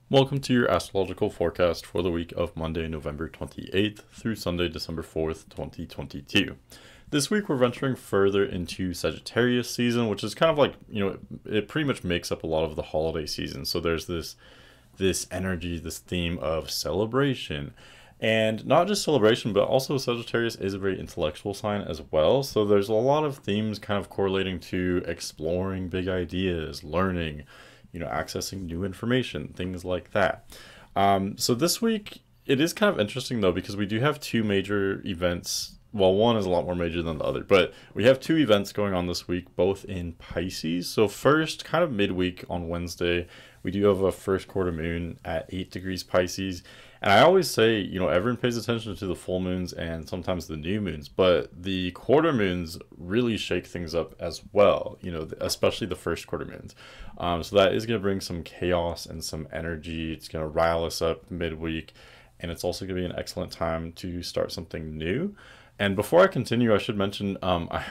Welcome to your astrological forecast for the week of Monday, November 28th through Sunday, December 4th, 2022. This week we're venturing further into Sagittarius season, which is kind of like, it pretty much makes up a lot of the holiday season. So there's this energy, this theme of celebration. And not just celebration, but also Sagittarius is a very intellectual sign as well. So there's a lot of themes kind of correlating to exploring big ideas, learning, accessing new information, things like that. So this week, it is kind of interesting though, because we do have two major events. Well, one is a lot more major than the other, but we have two events going on this week, both in Pisces. So first, kind of midweek on Wednesday, we do have a first quarter moon at 8 degrees Pisces. And I always say, everyone pays attention to the full moons and sometimes the new moons, but the quarter moons really shake things up as well, especially the first quarter moons. So that is going to bring some chaos and some energy. It's going to rile us up midweek, and it's also going to be an excellent time to start something new. And before I continue, I should mention I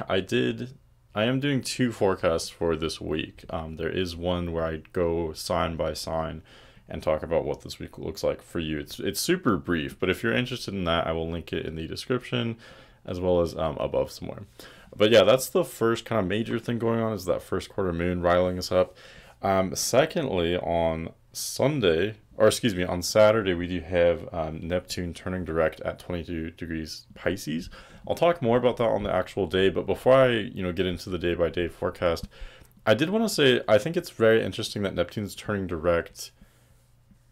am doing two forecasts for this week. There is one where I go sign by sign and talk about what this week looks like for you. It's super brief, but if you're interested in that, I will link it in the description as well as above somewhere. But yeah, that's the first kind of major thing going on, is that first quarter moon riling us up. Secondly, on Saturday, we do have Neptune turning direct at 22 degrees Pisces. I'll talk more about that on the actual day, but before I, get into the day-by-day forecast, I did want to say, I think it's very interesting that Neptune's turning direct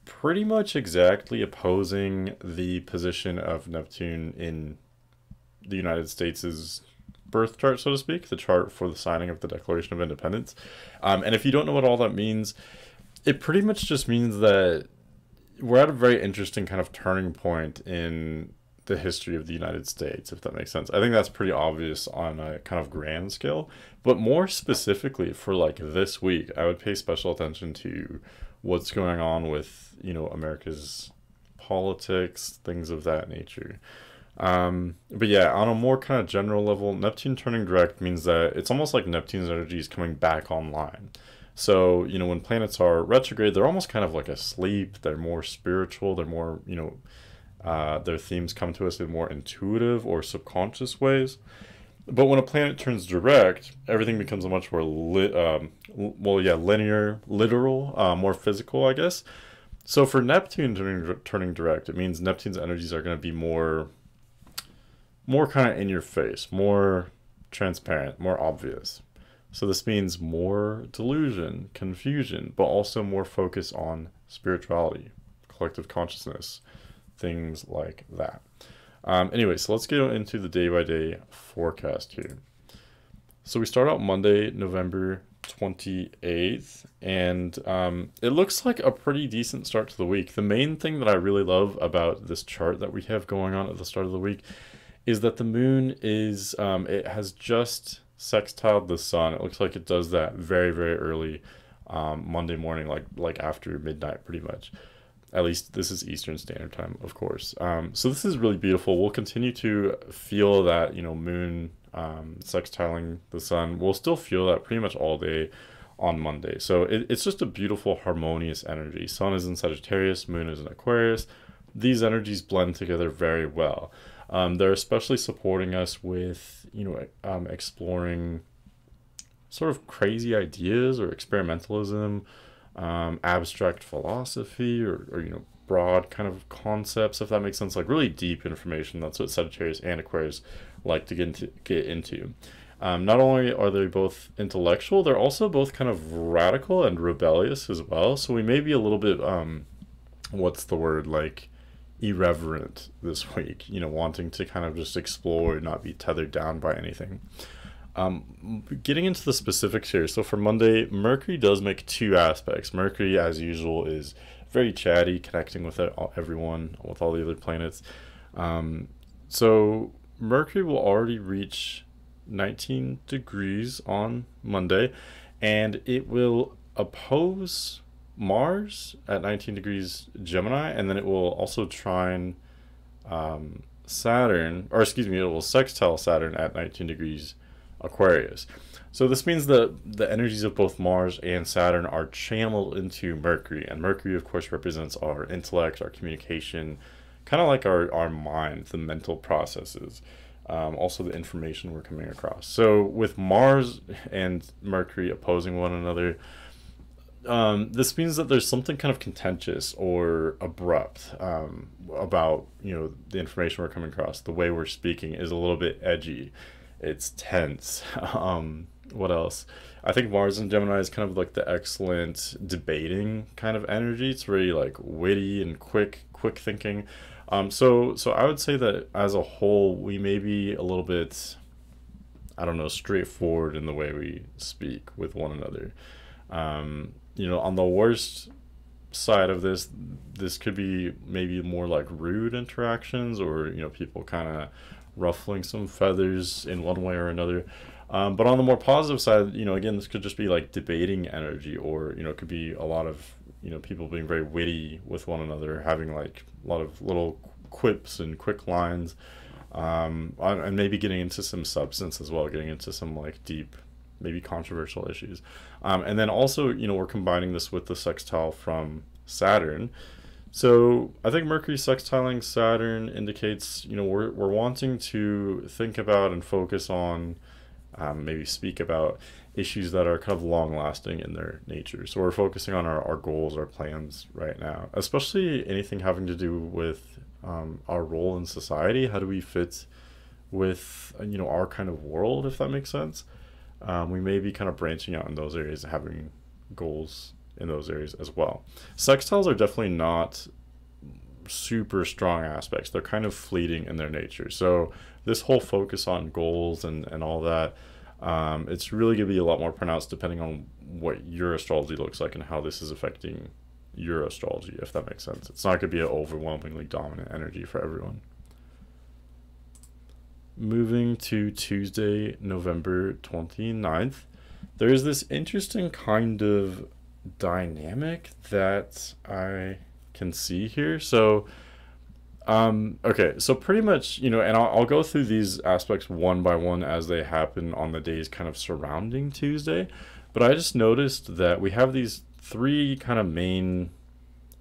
pretty much exactly opposing the position of Neptune in the United States' birth chart, so to speak, the chart for the signing of the Declaration of Independence. And if you don't know what all that means, it pretty much just means that we're at a very interesting kind of turning point in the history of the United States, if that makes sense. I think that's pretty obvious on a kind of grand scale, but more specifically for like this week, I would pay special attention to what's going on with, America's politics, things of that nature. But yeah, on a more kind of general level, Neptune turning direct means that it's almost like Neptune's energy is coming back online. So, when planets are retrograde, they're almost kind of like asleep. They're more spiritual. They're more, their themes come to us in more intuitive or subconscious ways. But when a planet turns direct, everything becomes a much more linear, literal, more physical, I guess. So for Neptune turning direct, it means Neptune's energies are going to be more kind of in your face, more transparent, more obvious. So this means more delusion, confusion, but also more focus on spirituality, collective consciousness, things like that. Anyway, so let's get into the day-by-day forecast here. So we start out Monday, November 28th, and it looks like a pretty decent start to the week. The main thing that I really love about this chart that we have going on at the start of the week is that the moon is, it has just sextiled the sun. It looks like it does that very, very early Monday morning, like after midnight pretty much. At least this is Eastern Standard Time, of course. So this is really beautiful. We'll continue to feel that, moon sextiling the sun. We'll still feel that pretty much all day on Monday. So it's just a beautiful, harmonious energy. Sun is in Sagittarius, moon is in Aquarius. These energies blend together very well. They're especially supporting us with, exploring sort of crazy ideas or experimentalism, abstract philosophy, or broad kind of concepts, if that makes sense, like really deep information. That's what Sagittarius and Aquarius like to get into. Not only are they both intellectual, they're also both kind of radical and rebellious as well. So we may be a little bit, what's the word, like irreverent this week, wanting to kind of just explore and not be tethered down by anything. Getting into the specifics here. So for Monday, Mercury does make two aspects. Mercury, as usual, is very chatty, connecting with everyone, with all the other planets. So Mercury will already reach 19 degrees on Monday, and it will oppose Mars at 19 degrees Gemini, and then it will also trine Saturn, or excuse me, it will sextile Saturn at 19 degrees Aquarius. So this means that the energies of both Mars and Saturn are channeled into Mercury, and Mercury, of course, represents our intellect, our communication, kind of like our mind, the mental processes, also the information we're coming across. So with Mars and Mercury opposing one another, this means that there's something kind of contentious or abrupt about the information we're coming across. The way we're speaking is a little bit edgy. It's tense. What else? I think Mars in Gemini is kind of like the excellent debating kind of energy. It's very like witty and quick thinking. So I would say that as a whole, we may be a little bit, I don't know, straightforward in the way we speak with one another. On the worst side of this could be maybe more like rude interactions, or people kind of ruffling some feathers in one way or another. But on the more positive side, again, this could just be like debating energy, or it could be a lot of people being very witty with one another, having like a lot of little quips and quick lines, and maybe getting into some substance as well, getting into some like deep, maybe controversial issues. And then also, we're combining this with the sextile from Saturn. So I think Mercury sextiling Saturn indicates, we're wanting to think about and focus on, maybe speak about issues that are kind of long lasting in their nature. So we're focusing on our goals, our plans right now, especially anything having to do with our role in society. How do we fit with, our kind of world, if that makes sense? We may be kind of branching out in those areas and having goals in those areas as well. Sextiles are definitely not super strong aspects. They're kind of fleeting in their nature. So this whole focus on goals and all that, it's really going to be a lot more pronounced depending on what your astrology looks like and how this is affecting your astrology, if that makes sense. It's not going to be an overwhelmingly dominant energy for everyone. Moving to Tuesday, November 29th, there is this interesting kind of dynamic that I can see here. So okay, so pretty much, and I'll go through these aspects one by one as they happen on the days kind of surrounding Tuesday, but I just noticed that we have these three kind of main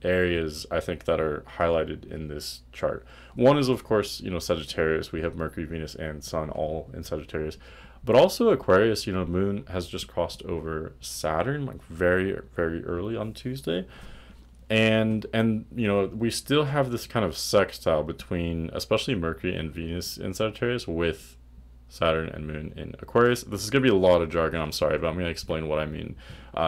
areas, I think, that are highlighted in this chart. One is, of course, Sagittarius. We have Mercury, Venus, and Sun all in Sagittarius. But also Aquarius, Moon has just crossed over Saturn, like very, very early on Tuesday. And we still have this kind of sextile between, especially Mercury and Venus in Sagittarius, with Saturn and Moon in Aquarius. This is going to be a lot of jargon, I'm sorry, but I'm going to explain what I mean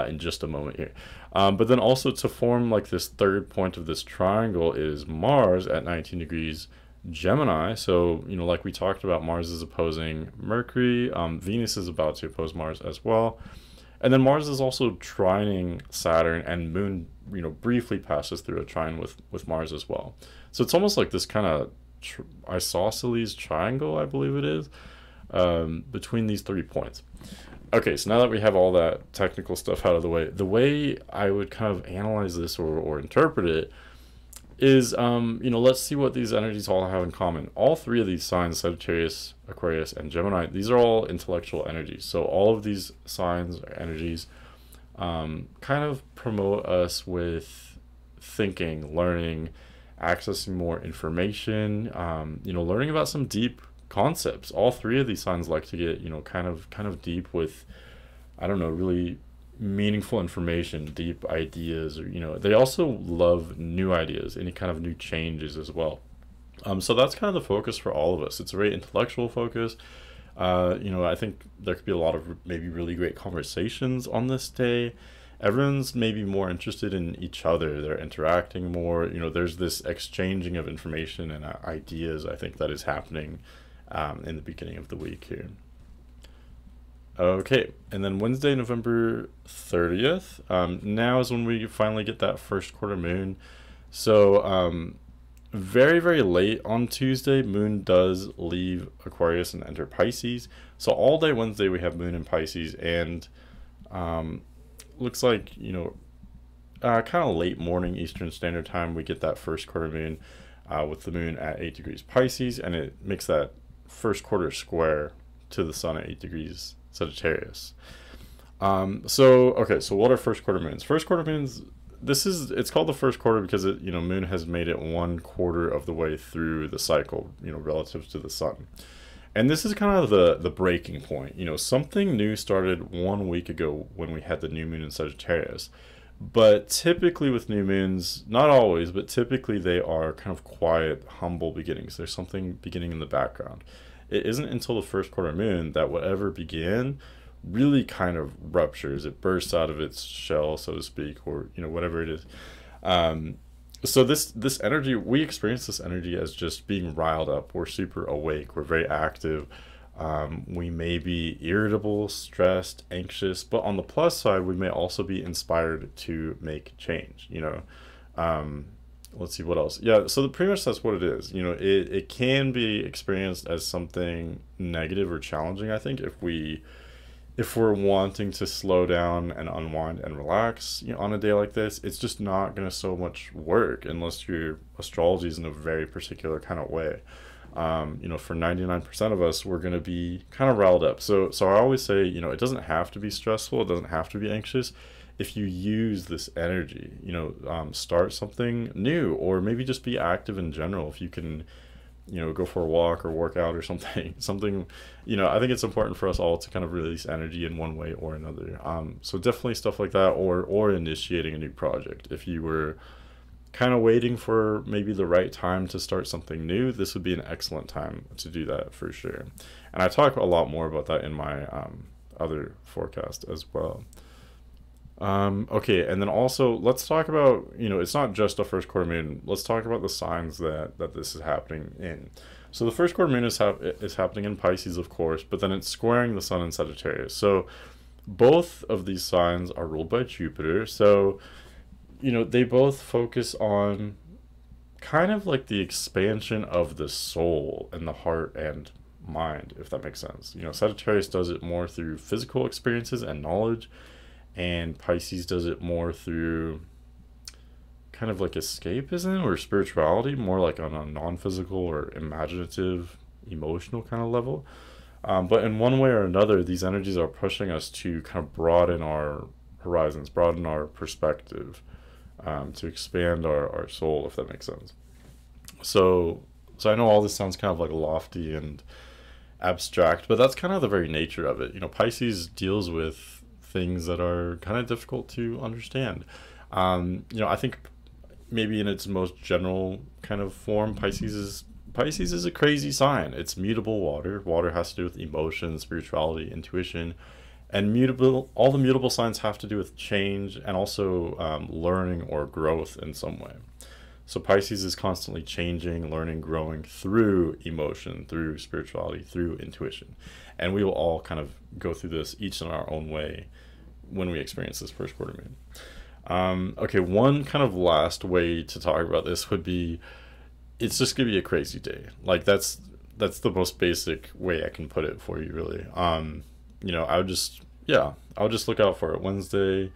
in just a moment here. But then also to form like this third point of this triangle is Mars at 19 degrees Gemini. So, like we talked about, Mars is opposing Mercury. Venus is about to oppose Mars as well. And then Mars is also trining Saturn, and Moon, briefly passes through a trine with Mars as well. So it's almost like this kind of isosceles triangle, I believe it is, between these 3 points. Okay, so now that we have all that technical stuff out of the way I would kind of analyze this or interpret it is, let's see what these energies all have in common. All three of these signs, Sagittarius, Aquarius, and Gemini, these are all intellectual energies. So all of these signs or energies kind of promote us with thinking, learning, accessing more information, learning about some deep concepts. All three of these signs like to get, kind of deep with, I don't know, really meaningful information, deep ideas, or they also love new ideas, any kind of new changes as well. So that's kind of the focus for all of us. It's a very intellectual focus. I think there could be a lot of maybe really great conversations on this day. Everyone's maybe more interested in each other. They're interacting more. There's this exchanging of information and ideas, I think, that is happening in the beginning of the week here. Okay, and then Wednesday, November 30th, now is when we finally get that first quarter moon. So very, very late on Tuesday, Moon does leave Aquarius and enter Pisces. So all day Wednesday we have Moon in Pisces, and looks like, kind of late morning Eastern Standard Time, we get that first quarter moon with the Moon at 8 degrees Pisces, and it makes that first quarter square to the Sun at 8 degrees Sagittarius. So what are first quarter moons? First quarter moons, it's called the first quarter because moon has made it 1/4 of the way through the cycle, relative to the sun. And this is kind of the breaking point. Something new started 1 week ago when we had the new moon in Sagittarius. But typically with new moons, not always, but typically they are kind of quiet, humble beginnings. There's something beginning in the background. It isn't until the first quarter moon that whatever began really kind of ruptures. It bursts out of its shell, so to speak, or whatever it is. So this energy, we experience this energy as just being riled up. We're super awake. We're very active. We may be irritable, stressed, anxious, but on the plus side, we may also be inspired to make change. Let's see what else. Yeah, so pretty much that's what it is. It can be experienced as something negative or challenging, I think, if we're wanting to slow down and unwind and relax, on a day like this. It's just not going to so much work unless your astrology is in a very particular kind of way. For 99% of us, we're going to be kind of riled up. So I always say, it doesn't have to be stressful. It doesn't have to be anxious. If you use this energy, start something new, or maybe just be active in general. If you can, go for a walk or work out or something, I think it's important for us all to kind of release energy in one way or another. So definitely stuff like that, or initiating a new project. If you were kind of waiting for maybe the right time to start something new, this would be an excellent time to do that for sure. And I talk a lot more about that in my other forecast as well. Okay, and then also let's talk about, it's not just a first quarter moon. Let's talk about the signs that this is happening in. So the first quarter moon is happening in Pisces, of course, but then it's squaring the sun in Sagittarius. So both of these signs are ruled by Jupiter. So, they both focus on kind of like the expansion of the soul and the heart and mind, if that makes sense. Sagittarius does it more through physical experiences and knowledge, and Pisces does it more through kind of like escapism or spirituality, more like on a non-physical or imaginative, emotional kind of level. But in one way or another, these energies are pushing us to kind of broaden our horizons, broaden our perspective, to expand our soul, if that makes sense. So I know all this sounds kind of like lofty and abstract, but that's kind of the very nature of it. Pisces deals with things that are kind of difficult to understand. I think maybe in its most general kind of form, Pisces is a crazy sign. It's mutable water. Water has to do with emotion, spirituality, intuition, and all the mutable signs have to do with change and also learning or growth in some way. So Pisces is constantly changing, learning, growing through emotion, through spirituality, through intuition. And we will all kind of go through this each in our own way when we experience this first quarter moon. Okay, one kind of last way to talk about this would be, it's just gonna be a crazy day. Like that's the most basic way I can put it for you, really. I'll just look out for it. Wednesday,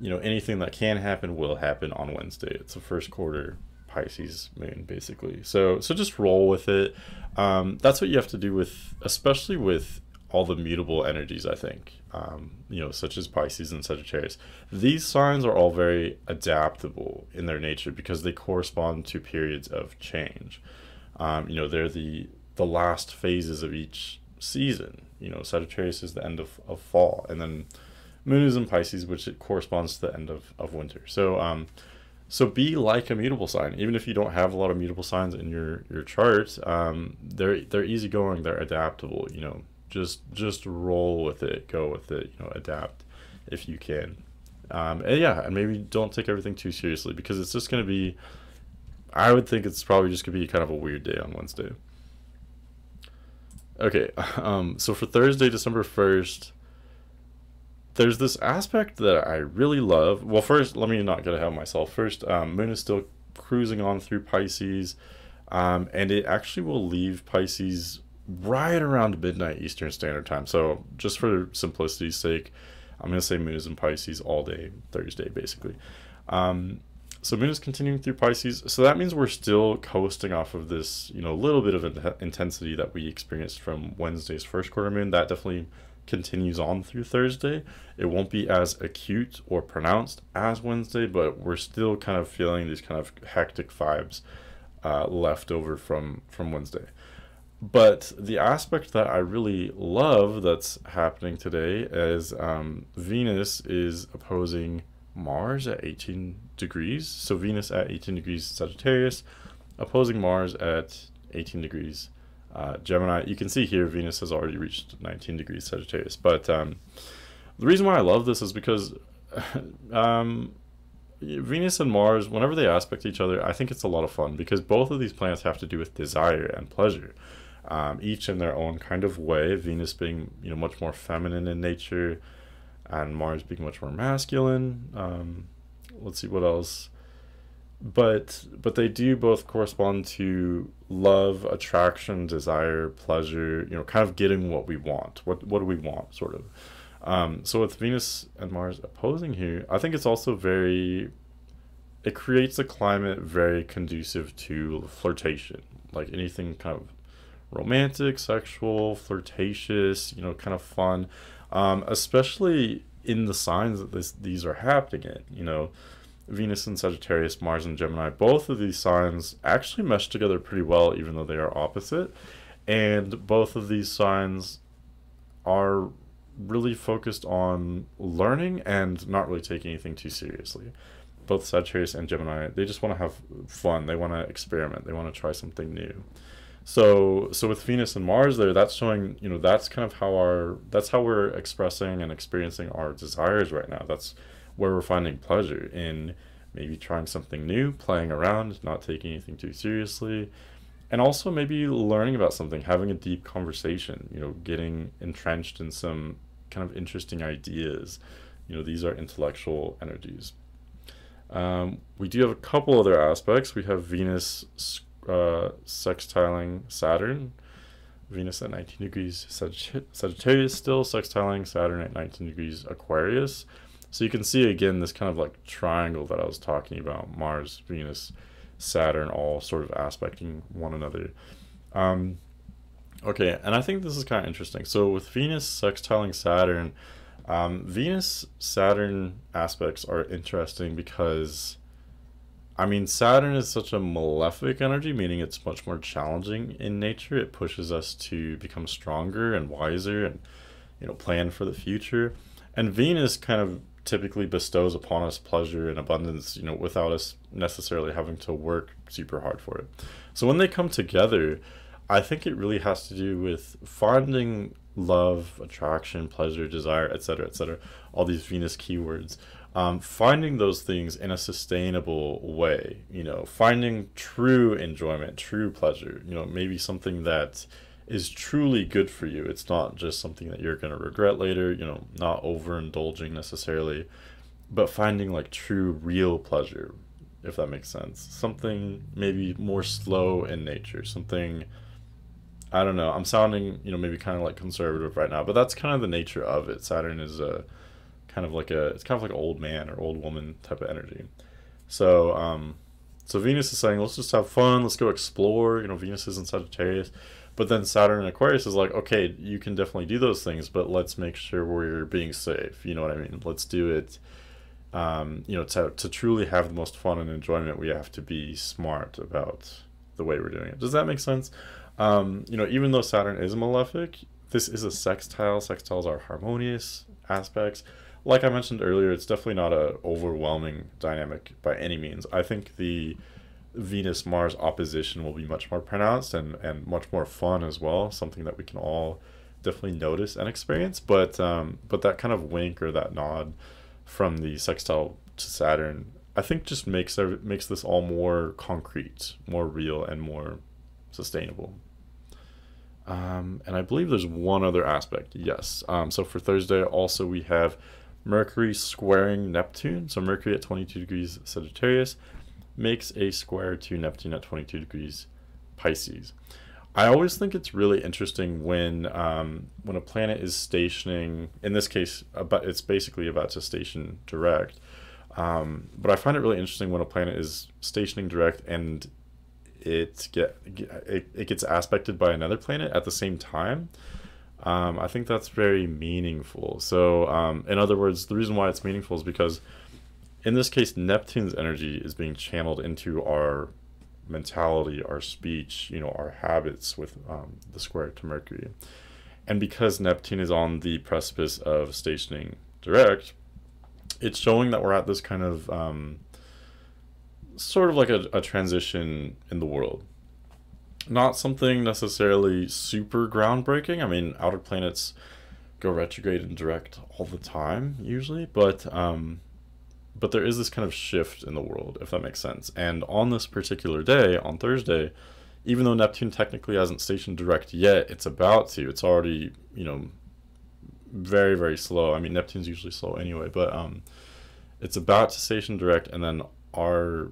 anything that can happen will happen on Wednesday. It's the first quarter Pisces moon, basically. So just roll with it. That's what you have to do especially with all the mutable energies, I think, such as Pisces and Sagittarius. These signs are all very adaptable in their nature because they correspond to periods of change. They're the last phases of each season. Sagittarius is the end of fall, and then Moon is in Pisces, which it corresponds to the end of winter. So be like a mutable sign, even if you don't have a lot of mutable signs in your chart. They're easygoing, they're adaptable. Just roll with it, go with it. Adapt if you can. And maybe don't take everything too seriously, because it's just going to be, I would think it's probably just going to be kind of a weird day on Wednesday. Okay, so for Thursday, December 1st, there's this aspect that I really love. Well, first, let me not get ahead of myself. First, Moon is still cruising on through Pisces, and it actually will leave Pisces right around midnight Eastern Standard Time. So just for simplicity's sake, I'm going to say Moon is in Pisces all day Thursday, basically. So Moon is continuing through Pisces. So that means we're still coasting off of this, little bit of intensity that we experienced from Wednesday's first quarter moon. That definitely continues on through Thursday. It won't be as acute or pronounced as Wednesday, but we're still kind of feeling these kind of hectic vibes left over from Wednesday. But the aspect that I really love that's happening today is Venus is opposing Mars at 18 degrees. So Venus at 18 degrees Sagittarius, opposing Mars at 18 degrees Gemini. You can see here Venus has already reached 19 degrees Sagittarius. But the reason why I love this is because Venus and Mars, whenever they aspect each other, I think it's a lot of fun because both of these planets have to do with desire and pleasure. Each in their own kind of way. Venus being, much more feminine in nature, and Mars being much more masculine. Let's see what else. But they do both correspond to love, attraction, desire, pleasure. Kind of getting what we want. What do we want, sort of. So with Venus and Mars opposing here, I think it's also it creates a climate very conducive to flirtation, like anything kind of romantic, sexual, flirtatious, kind of fun, especially in the signs that these are happening in. Venus and Sagittarius, Mars and Gemini, both of these signs actually mesh together pretty well, even though they are opposite. And both of these signs are really focused on learning and not really taking anything too seriously. Both Sagittarius and Gemini, they just want to have fun. They want to experiment. They want to try something new. So with Venus and Mars there, that's showing, that's kind of that's how we're expressing and experiencing our desires right now. That's where we're finding pleasure in maybe trying something new, playing around, not taking anything too seriously, and also maybe learning about something, having a deep conversation, getting entrenched in some kind of interesting ideas. These are intellectual energies. We do have a couple other aspects. We have Venus sextiling Saturn. Venus at 19 degrees Sagittarius still, sextiling Saturn at 19 degrees Aquarius. So you can see again this kind of like triangle that I was talking about, Mars, Venus, Saturn, all sort of aspecting one another. Okay, and I think this is kind of interesting. So with Venus sextiling Saturn, Venus-Saturn aspects are interesting because Saturn is such a malefic energy, meaning it's much more challenging in nature. It pushes us to become stronger and wiser and, plan for the future. And Venus kind of typically bestows upon us pleasure and abundance, without us necessarily having to work super hard for it. So when they come together, I think it really has to do with finding love, attraction, pleasure, desire, etc., etc., all these Venus keywords. Finding those things in a sustainable way, finding true enjoyment, true pleasure, maybe something that is truly good for you. It's not just something that you're going to regret later, not overindulging necessarily, but finding like true, real pleasure, if that makes sense. Something maybe more slow in nature, something, I don't know, I'm sounding, maybe kind of like conservative right now, but that's kind of the nature of it. Saturn is it's kind of like an old man or old woman type of energy. So Venus is saying, let's just have fun, let's go explore. Venus is in Sagittarius, but then Saturn in Aquarius is like, okay, you can definitely do those things, but let's make sure we're being safe. You know what I mean? Let's do it. To truly have the most fun and enjoyment, we have to be smart about the way we're doing it. Does that make sense? Even though Saturn is malefic, this is a sextile. Sextiles are harmonious aspects. Like I mentioned earlier, it's definitely not an overwhelming dynamic by any means. I think the Venus-Mars opposition will be much more pronounced and much more fun as well, something that we can all definitely notice and experience. But that kind of wink or that nod from the sextile to Saturn, I think just makes this all more concrete, more real, and more sustainable. And I believe there's one other aspect. Yes. So for Thursday also we have Mercury squaring Neptune. So Mercury at 22 degrees Sagittarius makes a square to Neptune at 22 degrees Pisces. I always think it's really interesting when a planet is stationing, in this case, it's basically about to station direct. But I find it really interesting when a planet is stationing direct and it gets aspected by another planet at the same time. I think that's very meaningful. So, in other words, the reason why it's meaningful is because in this case, Neptune's energy is being channeled into our mentality, our speech, our habits with the square to Mercury. And because Neptune is on the precipice of stationing direct, it's showing that we're at this kind of sort of like a transition in the world. Not something necessarily super groundbreaking. I mean, outer planets go retrograde and direct all the time, usually, but there is this kind of shift in the world, if that makes sense. And on this particular day, on Thursday, even though Neptune technically hasn't stationed direct yet, it's about to. It's already, very, very slow. I mean, Neptune's usually slow anyway, but it's about to station direct, and then our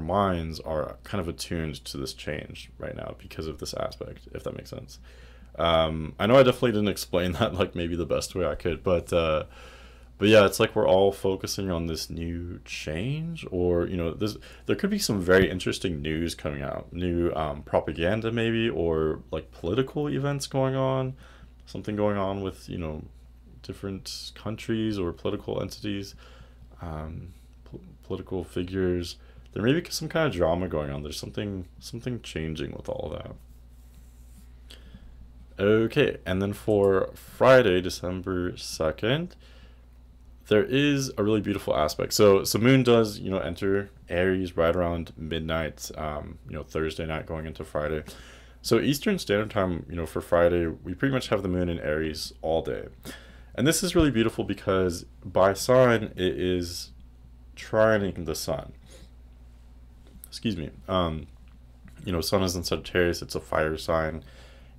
minds are kind of attuned to this change right now because of this aspect, if that makes sense. I know I definitely didn't explain that like maybe the best way I could, but yeah, it's like we're all focusing on this new change, or there could be some very interesting news coming out, new propaganda maybe, or like political events going on, something going on with different countries or political entities, political figures. There may be some kind of drama going on. There's something changing with all of that. Okay, and then for Friday, December 2nd, there is a really beautiful aspect. So Moon does, enter Aries right around midnight, Thursday night going into Friday. So Eastern Standard Time, for Friday, we pretty much have the Moon in Aries all day. And this is really beautiful because by sign, it is trining the Sun. Excuse me. Sun is in Sagittarius, it's a fire sign.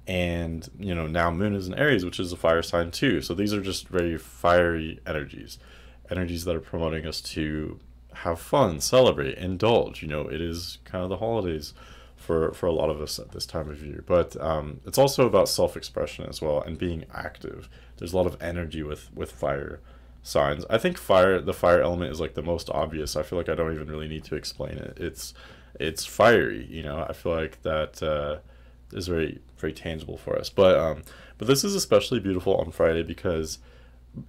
And, now Moon is in Aries, which is a fire sign too. So these are just very fiery energies that are promoting us to have fun, celebrate, indulge. It is kind of the holidays for a lot of us at this time of year. But it's also about self-expression as well and being active. There's a lot of energy with fire signs. I think the fire element is like the most obvious. I feel like I don't even really need to explain it. It's fiery, I feel like that is very, very tangible for us. But this is especially beautiful on Friday because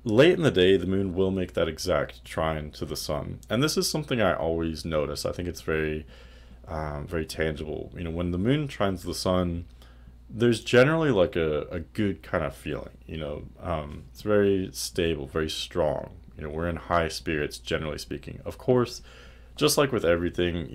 late in the day the Moon will make that exact trine to the Sun, and this is something I always notice. I think it's very very tangible. When the Moon trines the Sun, there's generally like a good kind of feeling. It's very stable, very strong. We're in high spirits, generally speaking. Of course, just like with everything,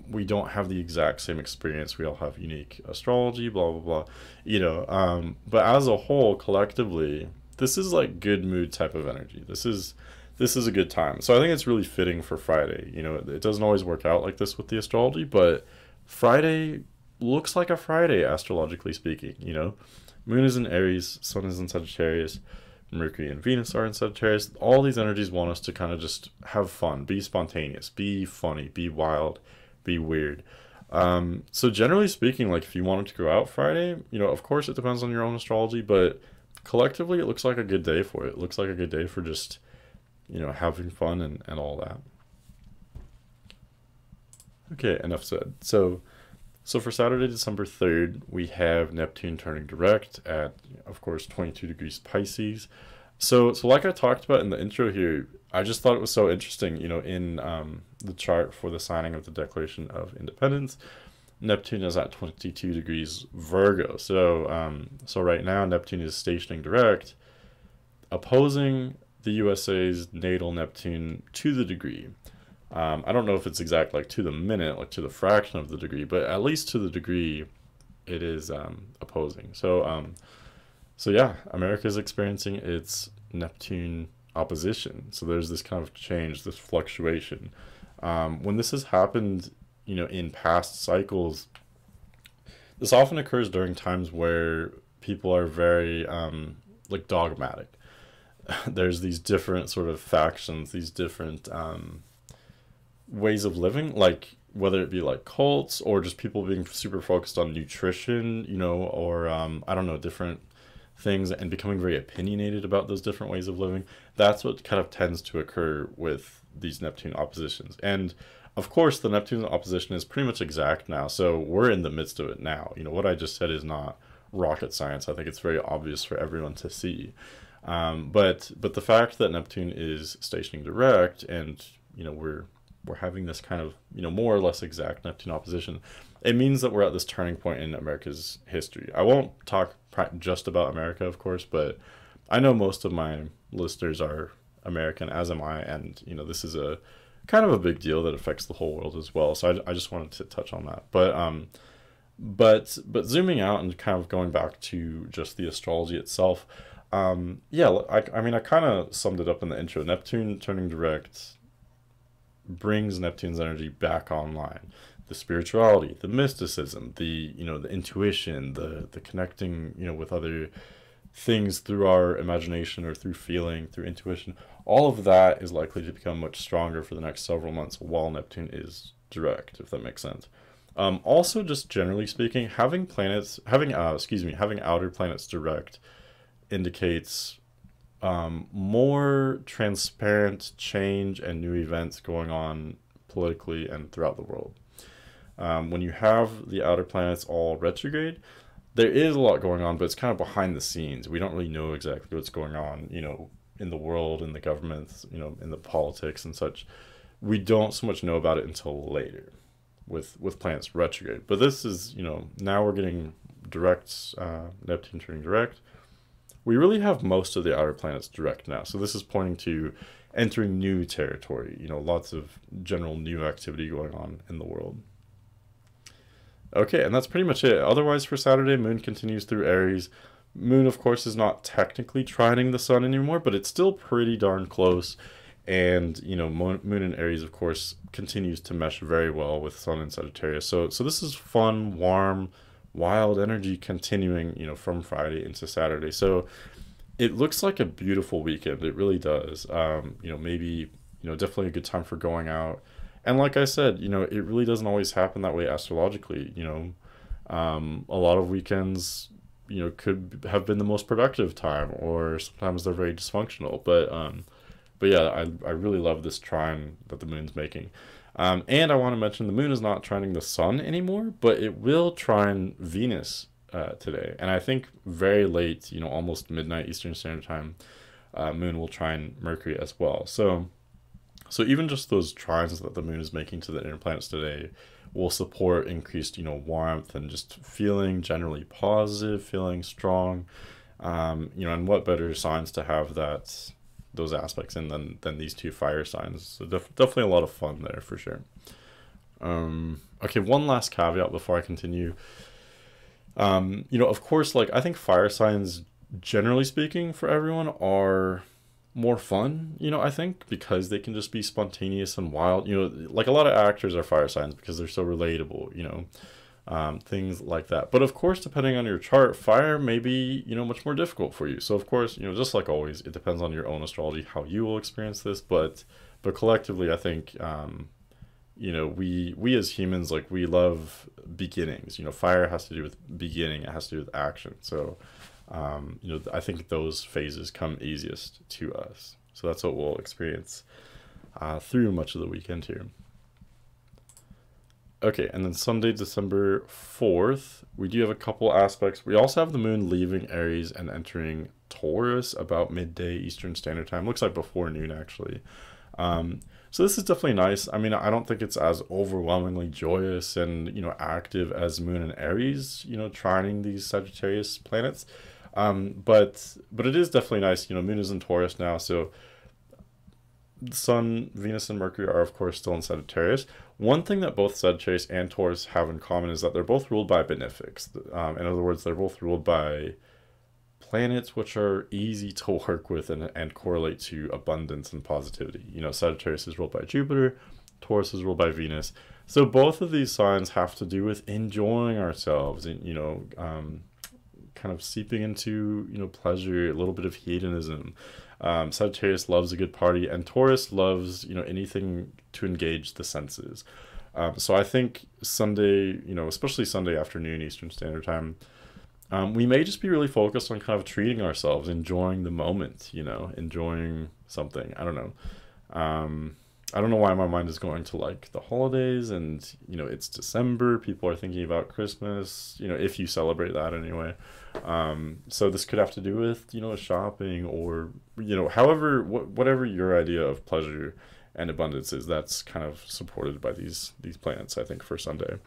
we don't have the exact same experience. We all have unique astrology, blah blah blah. But as a whole, collectively, this is like good mood type of energy. This is a good time. So I think it's really fitting for Friday. It doesn't always work out like this with the astrology, but Friday looks like a Friday, astrologically speaking. Moon is in Aries, Sun is in Sagittarius, Mercury and Venus are in Sagittarius. All these energies want us to kind of just have fun, be spontaneous, be funny, be wild, be weird. So generally speaking, like if you wanted to go out Friday, of course it depends on your own astrology, but collectively it looks like a good day for it. It looks like a good day for just, having fun and all that. Okay, enough said. So for Saturday, December 3rd, we have Neptune turning direct at, of course, 22 degrees Pisces. So like I talked about in the intro here, I just thought it was so interesting, in the chart for the signing of the Declaration of Independence, Neptune is at 22 degrees Virgo. So right now, Neptune is stationing direct, opposing the USA's natal Neptune to the degree. I don't know if it's exact, like to the minute, like to the fraction of the degree, but at least to the degree it is opposing. So yeah, America is experiencing its Neptune opposition. So there's this kind of change, this fluctuation. When this has happened, in past cycles, this often occurs during times where people are very like dogmatic. There's these different sort of factions, these different ways of living, like whether it be like cults or just people being super focused on nutrition, or I don't know, different things, and becoming very opinionated about those different ways of living. That's what kind of tends to occur with these Neptune oppositions. And of course, the Neptune opposition is pretty much exact now, so we're in the midst of it now. What I just said is not rocket science. I think it's very obvious for everyone to see. But the fact that Neptune is stationing direct, and we're having this kind of more or less exact Neptune opposition, it means that we're at this turning point in America's history. I won't talk just about America, of course, but I know most of my listeners are American, as am I, and this is a kind of a big deal that affects the whole world as well. So I just wanted to touch on that. But zooming out and kind of going back to just the astrology itself, yeah, I mean, I kind of summed it up in the intro. Neptune turning direct brings Neptune's energy back online. The spirituality, the mysticism, the intuition, the connecting with other things through our imagination or through feeling, through intuition, all of that is likely to become much stronger for the next several months while Neptune is direct, if that makes sense. Also, just generally speaking, having outer planets direct indicates more transparent change and new events going on politically and throughout the world. When you have the outer planets all retrograde, there is a lot going on, but it's kind of behind the scenes. We don't really know exactly what's going on, in the world, in the government, in the politics and such. We don't so much know about it until later with planets retrograde. But this is, now we're getting direct, Neptune turning direct. We really have most of the outer planets direct now. So this is pointing to entering new territory, lots of general new activity going on in the world. Okay, and that's pretty much it. Otherwise, for Saturday, Moon continues through Aries. Moon, of course, is not technically trining the Sun anymore, but it's still pretty darn close. And, Moon in Aries, of course, continues to mesh very well with Sun in Sagittarius. So this is fun, warm, wild energy continuing, from Friday into Saturday. So it looks like a beautiful weekend. It really does. Maybe, definitely a good time for going out. And like I said, it really doesn't always happen that way astrologically. A lot of weekends, could have been the most productive time, or sometimes they're very dysfunctional. But yeah, I really love this trine that the moon's making. And I want to mention the moon is not trining the sun anymore, but it will trine Venus today. And I think very late, almost midnight Eastern Standard Time, moon will trine Mercury as well. So even just those trines that the moon is making to the inner planets today will support increased, warmth and just feeling generally positive, feeling strong. And what better signs to have those aspects in than these two fire signs. So definitely a lot of fun there for sure. Okay, one last caveat before I continue. Of course, I think fire signs, generally speaking, for everyone are more fun, I think, because they can just be spontaneous and wild. Like a lot of actors are fire signs because they're so relatable, things like that. But of course, depending on your chart, fire may be, much more difficult for you. So of course, just like always, it depends on your own astrology, how you will experience this. But collectively, I think, we as humans, we love beginnings. Fire has to do with beginning. It has to do with action. So, I think those phases come easiest to us. So that's what we'll experience through much of the weekend here. Okay, and then Sunday, December 4th, we do have a couple aspects. We also have the moon leaving Aries and entering Taurus about midday Eastern Standard Time. Looks like before noon, actually. So this is definitely nice. I mean, I don't think it's as overwhelmingly joyous and, active as moon and Aries, trining these Sagittarius planets. But it is definitely nice. Moon is in Taurus now, so the Sun, Venus, and Mercury are, of course, still in Sagittarius. One thing that both Sagittarius and Taurus have in common is that they're both ruled by benefics. In other words, they're both ruled by planets which are easy to work with and correlate to abundance and positivity. Sagittarius is ruled by Jupiter, Taurus is ruled by Venus. So both of these signs have to do with enjoying ourselves and, kind of seeping into, pleasure, a little bit of hedonism. Sagittarius loves a good party, and Taurus loves, anything to engage the senses. So I think Sunday, especially Sunday afternoon Eastern Standard Time, we may just be really focused on kind of treating ourselves, enjoying the moment, enjoying something. I don't know. I don't know why my mind is going to like the holidays, and it's December. People are thinking about Christmas, if you celebrate that anyway. So this could have to do with, shopping, or, however, whatever your idea of pleasure and abundance is, that's kind of supported by these planets, I think, for Sunday.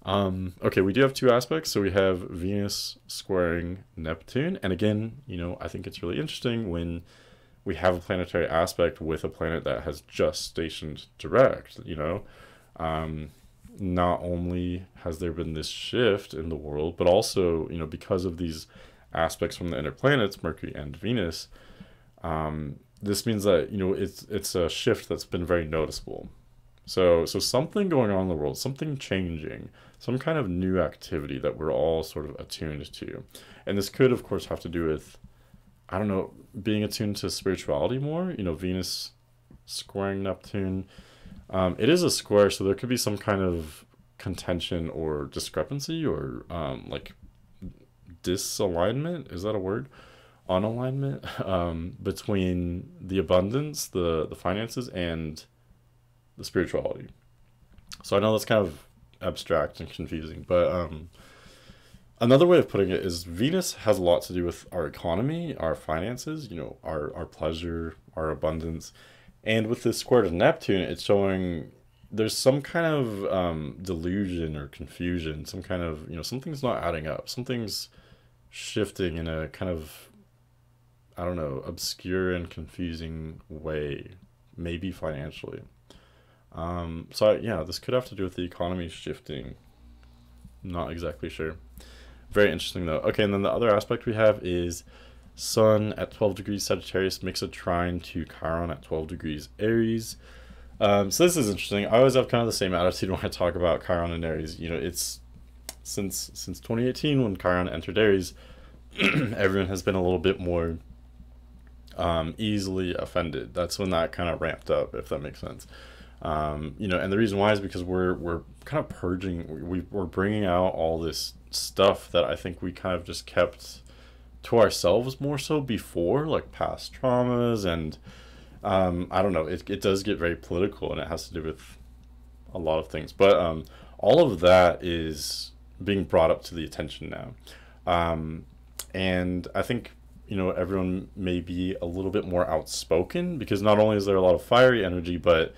Okay, we do have two aspects. So we have Venus squaring Neptune. And again, I think it's really interesting when we have a planetary aspect with a planet that has just stationed direct. Not only has there been this shift in the world, but also, because of these aspects from the inner planets, Mercury and Venus, this means that, it's a shift that's been very noticeable. So something going on in the world, something changing, some kind of new activity that we're all sort of attuned to. And this could, of course, have to do with, I don't know, being attuned to spirituality more. Venus squaring Neptune. It is a square, so there could be some kind of contention or discrepancy, or like disalignment. Is that a word? Unalignment between the abundance, the finances, and the spirituality. So I know that's kind of abstract and confusing, but another way of putting it is Venus has a lot to do with our economy, our finances, our pleasure, our abundance. And with this square to Neptune, it's showing there's some kind of delusion or confusion, some kind of, something's not adding up. Something's shifting in a kind of, I don't know, obscure and confusing way, maybe financially. This could have to do with the economy shifting. Not exactly sure. Very interesting though. Okay, and then the other aspect we have is Sun at 12 degrees Sagittarius makes a trine to Chiron at 12 degrees Aries. So this is interesting. I always have kind of the same attitude when I talk about Chiron and Aries. It's since 2018 when Chiron entered Aries, everyone has been a little bit more easily offended. That's when that kind of ramped up, if that makes sense. And the reason why is because we're kind of purging, we're bringing out all this stuff that I think we kind of just kept to ourselves more so before, like past traumas, and I don't know, it does get very political, and it has to do with a lot of things, but all of that is being brought up to the attention now, and I think everyone may be a little bit more outspoken, because not only is there a lot of fiery energy, but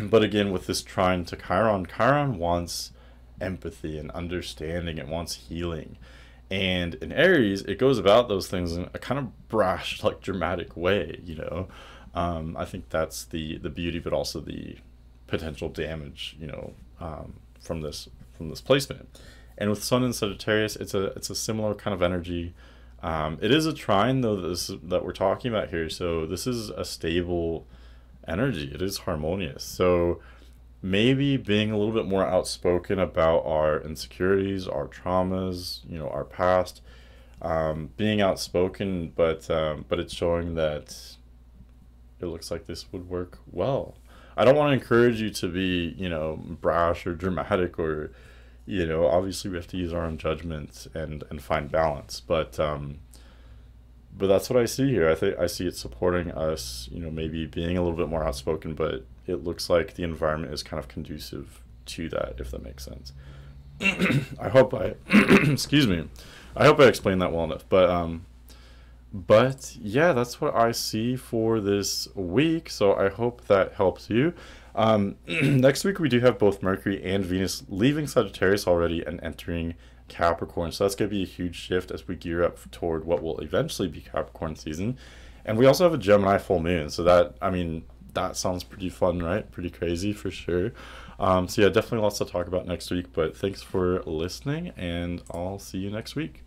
but again, with this trine to Chiron wants empathy and understanding. It wants healing. And in Aries, it goes about those things in a kind of brash, like dramatic way, I think that's the beauty, but also the potential damage, from this placement. And with Sun in Sagittarius, it's a similar kind of energy. It is a trine though that we're talking about here, so this is a stable energy. It is harmonious. So maybe being a little bit more outspoken about our insecurities, our traumas, our past, being outspoken, but it's showing that it looks like this would work well. I don't want to encourage you to be, brash or dramatic, or, obviously we have to use our own judgment and find balance, but that's what I see here. I see it supporting us, maybe being a little bit more outspoken, but it looks like the environment is kind of conducive to that, if that makes sense. I hope excuse me. I hope I explained that well enough. But yeah, that's what I see for this week. So I hope that helps you. Next week we do have both Mercury and Venus leaving Sagittarius already and entering Capricorn, so that's going to be a huge shift as we gear up toward what will eventually be Capricorn season. And we also have a Gemini full moon, so that sounds pretty fun, right? Pretty crazy for sure. So yeah, definitely lots to talk about next week, but thanks for listening, and I'll see you next week.